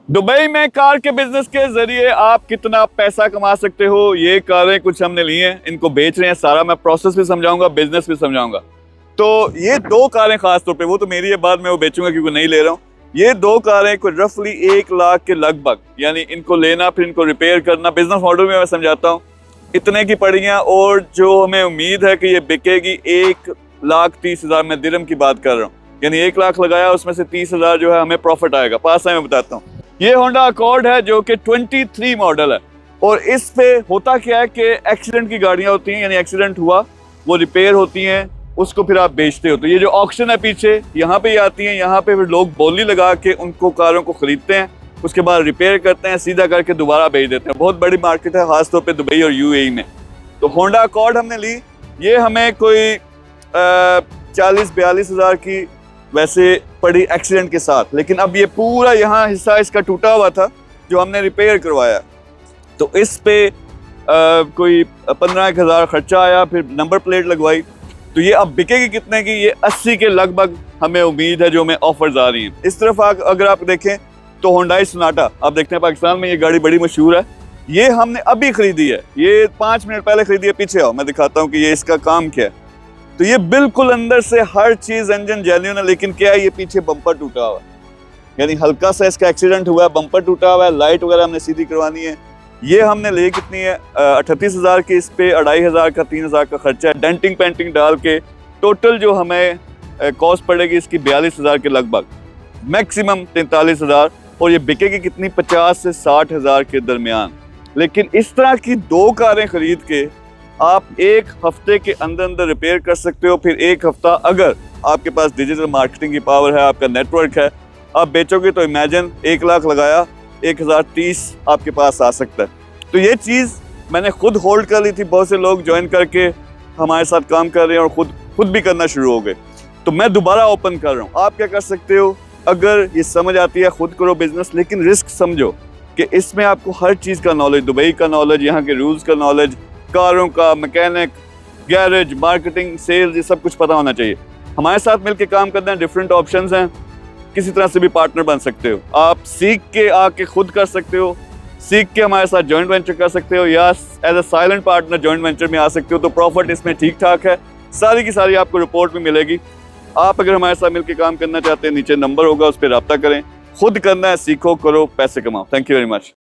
Dubai में car के business के जरिए आप कितना पैसा कमा सकते हो, ये कारें कुछ हमने ली हैं, इनको बेच रहे हैं। सारा मैं प्रोसेस भी समझाऊंगा, बिजनेस भी समझाऊंगा। तो ये दो कारें खास तौर पे, वो तो मेरी है, बाद में वो बेचूंगा क्योंकि नहीं ले रहा हूँ। ये दो कारें को रफली 1 लाख के लगभग, यानी इनको लेना फिर इनको रिपेयर करना, बिजनेस मॉडल में मैं समझाता हूँ, इतने की पड़ी हैं। और जो हमें उम्मीद है कि ये बिकेगी 1,30,000, मैं दिरहम की बात कर रहा हूँ, यानी 1 लाख लगाया, उसमें से 30,000 जो है हमें प्रॉफिट आएगा। पास है, मैं बताता हूँ। ये होंडा अकॉर्ड है जो कि 23 मॉडल है। और इस पे होता क्या है कि एक्सीडेंट की गाड़ियां होती हैं, यानी एक्सीडेंट हुआ, वो रिपेयर होती हैं, उसको फिर आप बेचते हो। तो ये जो ऑक्शन है पीछे, यहाँ पे ही आती हैं, यहाँ पे फिर लोग बोली लगा के उनको कारों को खरीदते हैं, उसके बाद रिपेयर करते हैं, सीधा करके दोबारा बेच देते हैं। बहुत बड़ी मार्केट है, खासतौर पर दुबई और UAE में। तो होंडा अकॉर्ड हमने ली, ये हमें कोई 40-42 हज़ार की वैसे पड़ी एक्सीडेंट के साथ। लेकिन अब ये पूरा यहाँ हिस्सा इसका टूटा हुआ था जो हमने रिपेयर करवाया, तो इस पे कोई 15,000 खर्चा आया, फिर नंबर प्लेट लगवाई। तो ये अब बिकेगी कितने की? ये 80 के लगभग हमें उम्मीद है, जो हमें ऑफर्स आ रही हैं। इस तरफ अगर आप देखें तो होंडाई सोनाटा, आप देखते हैं पाकिस्तान में ये गाड़ी बड़ी मशहूर है। ये हमने अभी खरीदी है, ये 5 मिनट पहले खरीदी है। पीछे आओ, मैं दिखाता हूँ कि ये इसका काम क्या है। तो ये बिल्कुल अंदर से हर चीज इंजन जेन्युइन है, लेकिन क्या है, ये पीछे बम्पर टूटा हुआ है, यानी हल्का सा इसका एक्सीडेंट हुआ है, बम्पर टूटा हुआ है, लाइट वगैरह हमने सीधी करवानी है। ये हमने ले कितनी है? 38,000 की, इस पे 2,500 का, 3,000 का खर्चा है। डेंटिंग पेंटिंग डाल के टोटल जो हमें कॉस्ट पड़ेगी इसकी 42,000 के लगभग, मैक्सिमम 43,000। और ये बिकेगी कितनी? 50 से 60,000 के दरमियान। लेकिन इस तरह की दो कारें खरीद के आप 1 हफ्ते के अंदर अंदर रिपेयर कर सकते हो। फिर 1 हफ्ता अगर आपके पास डिजिटल मार्केटिंग की पावर है, आपका नेटवर्क है, आप बेचोगे तो इमेजिन 1 लाख लगाया, 1,030 आपके पास आ सकता है। तो ये चीज़ मैंने खुद होल्ड कर ली थी, बहुत से लोग ज्वाइन करके हमारे साथ काम कर रहे हैं और खुद भी करना शुरू हो गए। तो मैं दोबारा ओपन कर रहा हूँ। आप क्या कर सकते हो? अगर ये समझ आती है, खुद करो बिजनेस, लेकिन रिस्क समझो कि इसमें आपको हर चीज़ का नॉलेज, दुबई का नॉलेज, यहाँ के रूल्स का नॉलेज, कारों का, मैकेनिक, गैरेज, मार्केटिंग, सेल्स, ये सब कुछ पता होना चाहिए। हमारे साथ मिलकर काम करना है, डिफरेंट ऑप्शंस हैं, किसी तरह से भी पार्टनर बन सकते हो। आप सीख के आके खुद कर सकते हो, सीख के हमारे साथ जॉइंट वेंचर कर सकते हो, या as a silent partner joint venture में आ सकते हो। तो प्रॉफिट इसमें ठीक ठाक है, सारी की सारी आपको रिपोर्ट भी मिलेगी। आप अगर हमारे साथ मिलकर काम करना चाहते हैं, नीचे नंबर होगा, उस पर रब्ता करें। खुद करना है, सीखो, करो, पैसे कमाओ। Thank you very much.